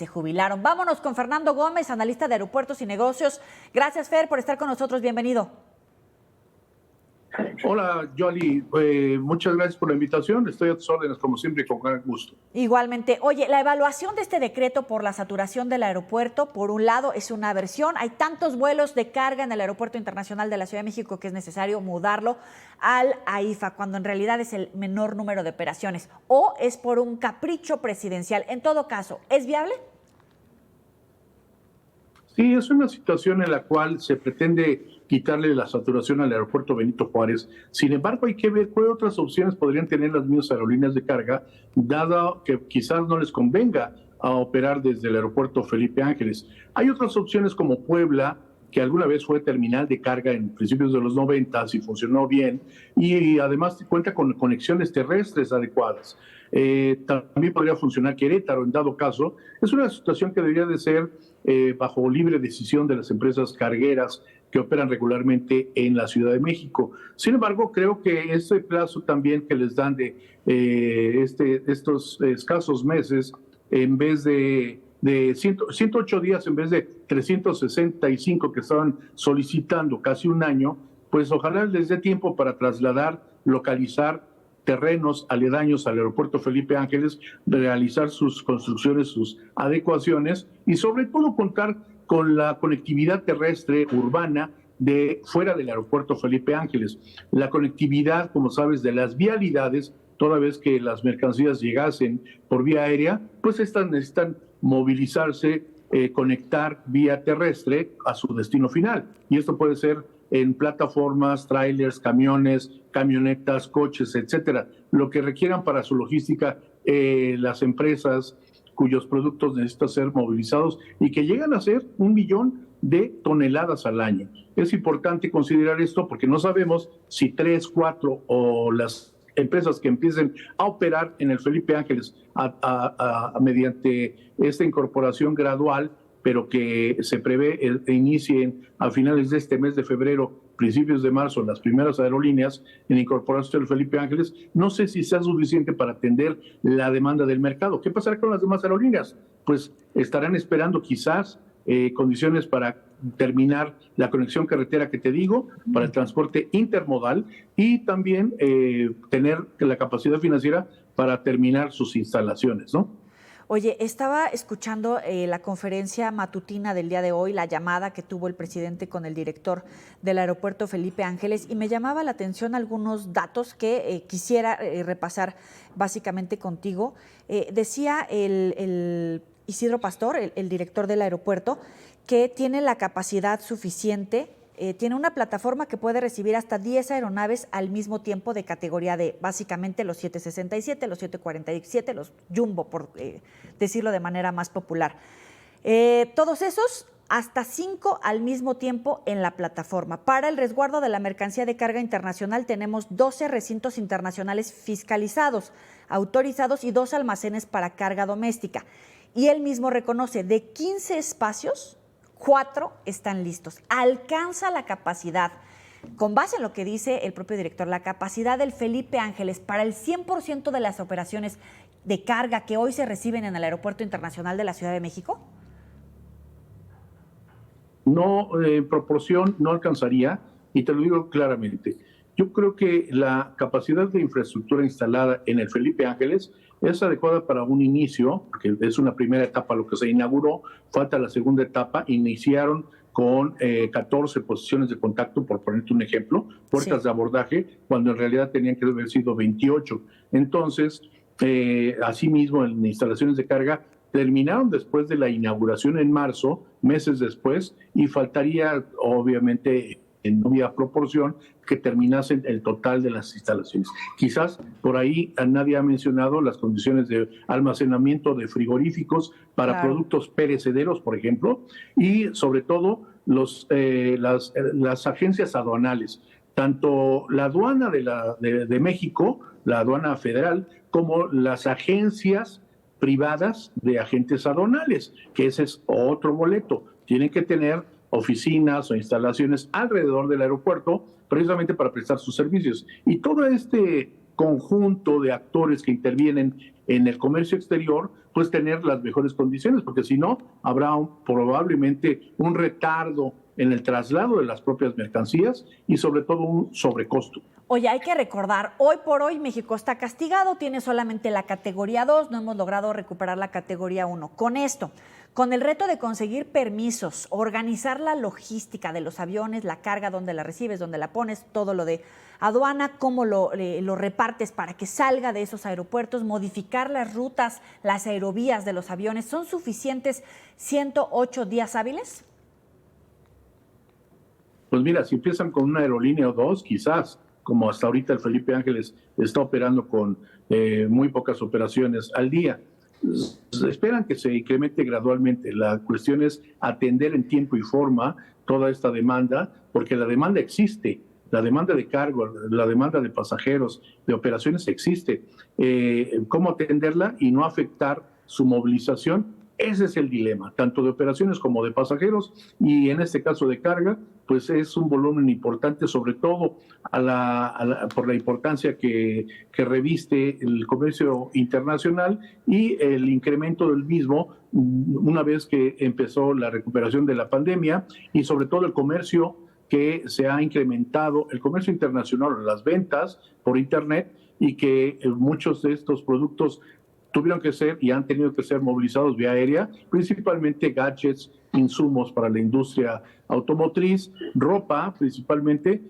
se jubilaron. Vámonos con Fernando Gómez, analista de aeropuertos y negocios. Gracias, Fer, por estar con nosotros. Bienvenido. Hola, Yoli. Muchas gracias por la invitación. Estoy a tus órdenes, como siempre, con gran gusto. Igualmente. Oye, la evaluación de este decreto por la saturación del aeropuerto, por un lado, es una aversión. Hay tantos vuelos de carga en el Aeropuerto Internacional de la Ciudad de México que es necesario mudarlo al AIFA, cuando en realidad es el menor número de operaciones. ¿O es por un capricho presidencial? En todo caso, ¿es viable? Sí, es una situación en la cual se pretende quitarle la saturación al aeropuerto Benito Juárez. Sin embargo, hay que ver qué otras opciones podrían tener las mismas aerolíneas de carga, dado que quizás no les convenga a operar desde el aeropuerto Felipe Ángeles. Hay otras opciones como Puebla, que alguna vez fue terminal de carga en principios de los 90 y funcionó bien, y además cuenta con conexiones terrestres adecuadas. También podría funcionar Querétaro, en dado caso. Es una situación que debería de ser bajo libre decisión de las empresas cargueras que operan regularmente en la Ciudad de México. Sin embargo, creo que este plazo también que les dan de estos escasos meses, en vez de 108 días en vez de 365 que estaban solicitando, casi un año, pues ojalá les dé tiempo para trasladar, localizar terrenos aledaños al aeropuerto Felipe Ángeles, realizar sus construcciones, sus adecuaciones y sobre todo contar con la conectividad terrestre urbana de fuera del aeropuerto Felipe Ángeles. La conectividad, como sabes, de las vialidades, toda vez que las mercancías llegasen por vía aérea, pues estas necesitan movilizarse, conectar vía terrestre a su destino final. Y esto puede ser en plataformas, trailers, camiones, camionetas, coches, etcétera. Lo que requieran para su logística las empresas cuyos productos necesitan ser movilizados y que llegan a ser 1 millón de toneladas al año. Es importante considerar esto porque no sabemos si 3, 4 o las empresas que empiecen a operar en el Felipe Ángeles mediante esta incorporación gradual, pero que se prevé inicien a finales de este mes de febrero, principios de marzo, las primeras aerolíneas en incorporarse al Felipe Ángeles, no sé si sea suficiente para atender la demanda del mercado. ¿Qué pasará con las demás aerolíneas? Pues estarán esperando quizás condiciones para terminar la conexión carretera que te digo, para el transporte intermodal y también tener la capacidad financiera para terminar sus instalaciones, ¿no? Oye, estaba escuchando la conferencia matutina del día de hoy, la llamada que tuvo el presidente con el director del aeropuerto Felipe Ángeles, y me llamaba la atención algunos datos que quisiera repasar básicamente contigo. Decía el Isidro Pastor, el director del aeropuerto, que tiene la capacidad suficiente. Tiene una plataforma que puede recibir hasta 10 aeronaves al mismo tiempo de categoría D, básicamente los 767, los 747, los Jumbo, por decirlo de manera más popular. Todos esos, hasta 5 al mismo tiempo en la plataforma. Para el resguardo de la mercancía de carga internacional tenemos 12 recintos internacionales fiscalizados, autorizados y 2 almacenes para carga doméstica. Y él mismo reconoce, de 15 espacios, 4 están listos. Alcanza la capacidad, con base en lo que dice el propio director, la capacidad del Felipe Ángeles para el 100% de las operaciones de carga que hoy se reciben en el Aeropuerto Internacional de la Ciudad de México. No, en proporción no alcanzaría, y te lo digo claramente. Yo creo que la capacidad de infraestructura instalada en el Felipe Ángeles es adecuada para un inicio, porque es una primera etapa lo que se inauguró, falta la segunda etapa, iniciaron con 14 posiciones de contacto, por ponerte un ejemplo, puertas de abordaje, cuando en realidad tenían que haber sido 28. Entonces, asimismo, en instalaciones de carga, terminaron después de la inauguración en marzo, meses después, y faltaría, obviamente, en obvia proporción, que terminasen el total de las instalaciones. Quizás por ahí nadie ha mencionado las condiciones de almacenamiento de frigoríficos para productos perecederos, por ejemplo, y sobre todo las agencias aduanales, tanto la aduana de México, la aduana federal, como las agencias privadas de agentes aduanales, que ese es otro boleto. Tienen que tener oficinas o instalaciones alrededor del aeropuerto precisamente para prestar sus servicios. Y todo este conjunto de actores que intervienen en el comercio exterior, pues tener las mejores condiciones, porque si no, habrá probablemente un retardo en el traslado de las propias mercancías y sobre todo un sobrecosto. Oye, hay que recordar, hoy por hoy México está castigado, tiene solamente la categoría 2, no hemos logrado recuperar la categoría 1. Con esto, con el reto de conseguir permisos, organizar la logística de los aviones, la carga, dónde la recibes, dónde la pones, todo lo de aduana, cómo lo repartes para que salga de esos aeropuertos, modificar las rutas, las aerovías de los aviones, ¿son suficientes 108 días hábiles? Pues mira, si empiezan con una aerolínea o dos, quizás, como hasta ahorita el Felipe Ángeles está operando con muy pocas operaciones al día. Esperan que se incremente gradualmente. La cuestión es atender en tiempo y forma toda esta demanda, porque la demanda existe. La demanda de cargo, la demanda de pasajeros, de operaciones existe. ¿Cómo atenderla y no afectar su movilización? Ese es el dilema, tanto de operaciones como de pasajeros, y en este caso de carga, pues es un volumen importante, sobre todo por la importancia que reviste el comercio internacional y el incremento del mismo una vez que empezó la recuperación de la pandemia, y sobre todo el comercio que se ha incrementado, el comercio internacional, las ventas por Internet, y que muchos de estos productos tuvieron que ser y han tenido que ser movilizados vía aérea, principalmente gadgets, insumos para la industria automotriz, ropa principalmente,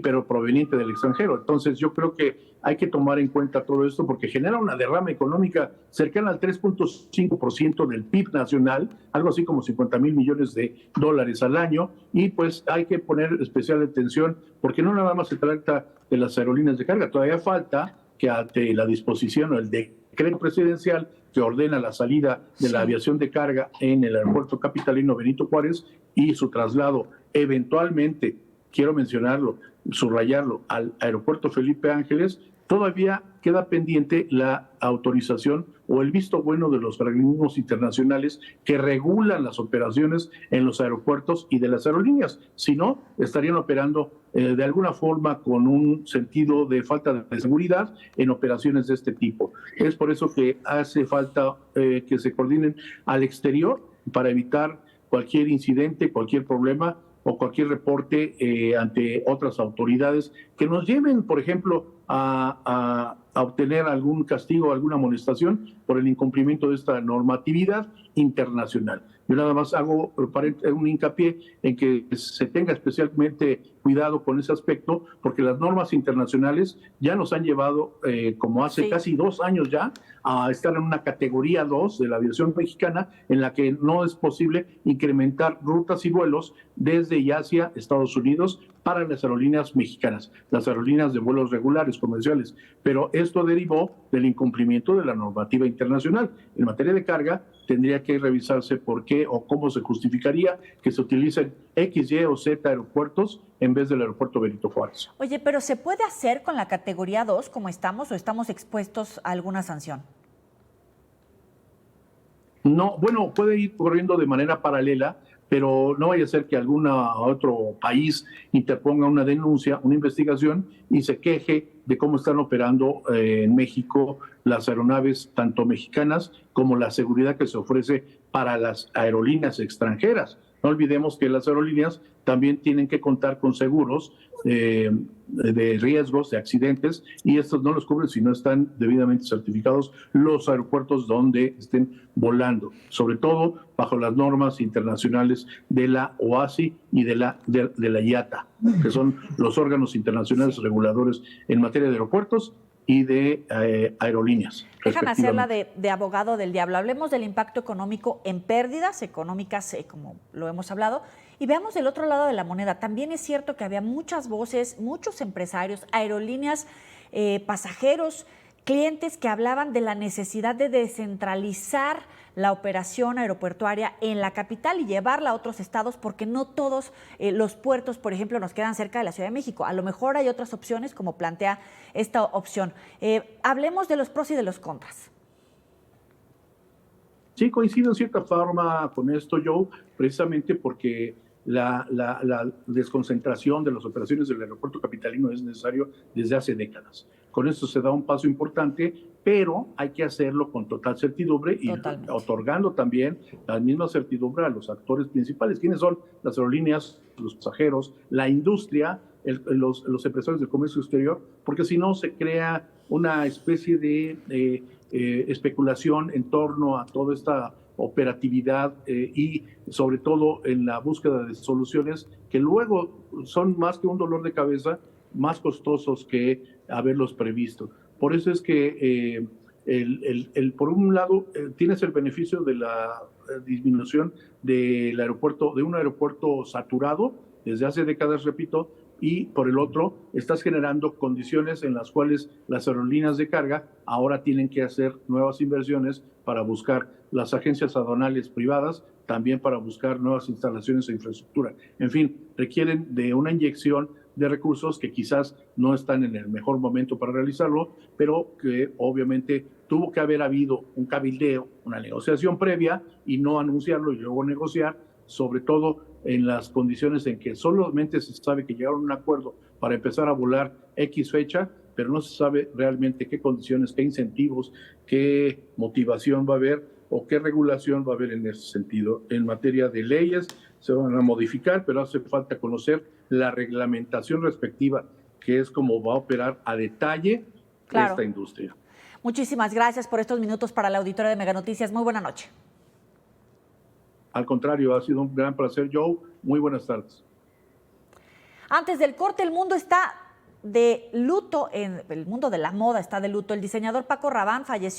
pero proveniente del extranjero. Entonces yo creo que hay que tomar en cuenta todo esto porque genera una derrama económica cercana al 3.5% del PIB nacional, algo así como 50,000 millones de dólares al año, y pues hay que poner especial atención porque no nada más se trata de las aerolíneas de carga, todavía falta que ante la disposición o el decreto presidencial que ordena la salida de la aviación de carga en el aeropuerto capitalino Benito Juárez y su traslado eventualmente, quiero mencionarlo, subrayarlo, al aeropuerto Felipe Ángeles, todavía queda pendiente la autorización o el visto bueno de los organismos internacionales que regulan las operaciones en los aeropuertos y de las aerolíneas. Si no, estarían operando de alguna forma con un sentido de falta de seguridad en operaciones de este tipo. Es por eso que hace falta que se coordinen al exterior para evitar cualquier incidente, cualquier problema o cualquier reporte ante otras autoridades que nos lleven, por ejemplo, a obtener algún castigo, alguna amonestación por el incumplimiento de esta normatividad internacional. Yo nada más hago un hincapié en que se tenga especialmente cuidado con ese aspecto, porque las normas internacionales ya nos han llevado, como hace casi 2 años ya, a estar en una categoría 2 de la aviación mexicana, en la que no es posible incrementar rutas y vuelos desde y hacia Estados Unidos para las aerolíneas mexicanas, las aerolíneas de vuelos regulares, comerciales. Pero esto derivó del incumplimiento de la normativa internacional. En materia de carga, tendría que revisarse por qué o cómo se justificaría que se utilicen X, Y o Z aeropuertos en vez del aeropuerto Benito Juárez. Oye, pero ¿se puede hacer con la categoría 2 como estamos o estamos expuestos a alguna sanción? No, bueno, puede ir corriendo de manera paralela, pero no vaya a ser que algún otro país interponga una denuncia, una investigación y se queje de cómo están operando en México las aeronaves, tanto mexicanas como la seguridad que se ofrece para las aerolíneas extranjeras. No olvidemos que las aerolíneas también tienen que contar con seguros de riesgos, de accidentes, y estos no los cubren si no están debidamente certificados los aeropuertos donde estén volando, sobre todo bajo las normas internacionales de la OASI y de la IATA, que son los órganos internacionales reguladores en materia de aeropuertos y de aerolíneas. Déjame hacerla de abogado del diablo. Hablemos del impacto económico en pérdidas económicas, como lo hemos hablado, y veamos el otro lado de la moneda. También es cierto que había muchas voces, muchos empresarios, aerolíneas, pasajeros, clientes que hablaban de la necesidad de descentralizar la operación aeroportuaria en la capital y llevarla a otros estados, porque no todos los puertos, por ejemplo, nos quedan cerca de la Ciudad de México. A lo mejor hay otras opciones, como plantea esta opción. Hablemos de los pros y de los contras. Sí, coincido en cierta forma con esto, Joe, precisamente porque la desconcentración de las operaciones del aeropuerto capitalino es necesario desde hace décadas. Con esto se da un paso importante, pero hay que hacerlo con total certidumbre y Totalmente. otorgando también la misma certidumbre a los actores principales. ¿Quiénes son? Las aerolíneas, los pasajeros, la industria, los empresarios del comercio exterior, porque si no se crea una especie de especulación en torno a toda esta operatividad y sobre todo en la búsqueda de soluciones que luego son más que un dolor de cabeza, más costosos que haberlos previsto. Por eso es que por un lado tienes el beneficio de la disminución del aeropuerto, de un aeropuerto saturado desde hace décadas, repito, y por el otro estás generando condiciones en las cuales las aerolíneas de carga ahora tienen que hacer nuevas inversiones para buscar las agencias aduanales privadas, también para buscar nuevas instalaciones e infraestructura. En fin, requieren de una inyección de recursos que quizás no están en el mejor momento para realizarlo, pero que obviamente tuvo que haber habido un cabildeo, una negociación previa y no anunciarlo y luego negociar, sobre todo en las condiciones en que solamente se sabe que llegaron a un acuerdo para empezar a volar X fecha, pero no se sabe realmente qué condiciones, qué incentivos, qué motivación va a haber o qué regulación va a haber en ese sentido. En materia de leyes se van a modificar, pero hace falta conocer la reglamentación respectiva, que es cómo va a operar a detalle esta industria. Muchísimas gracias por estos minutos para la auditoría de Mega Noticias. Muy buena noche. Al contrario, ha sido un gran placer, Joe. Muy buenas tardes. Antes del corte, el mundo está de luto, el mundo de la moda está de luto. El diseñador Paco Rabanne falleció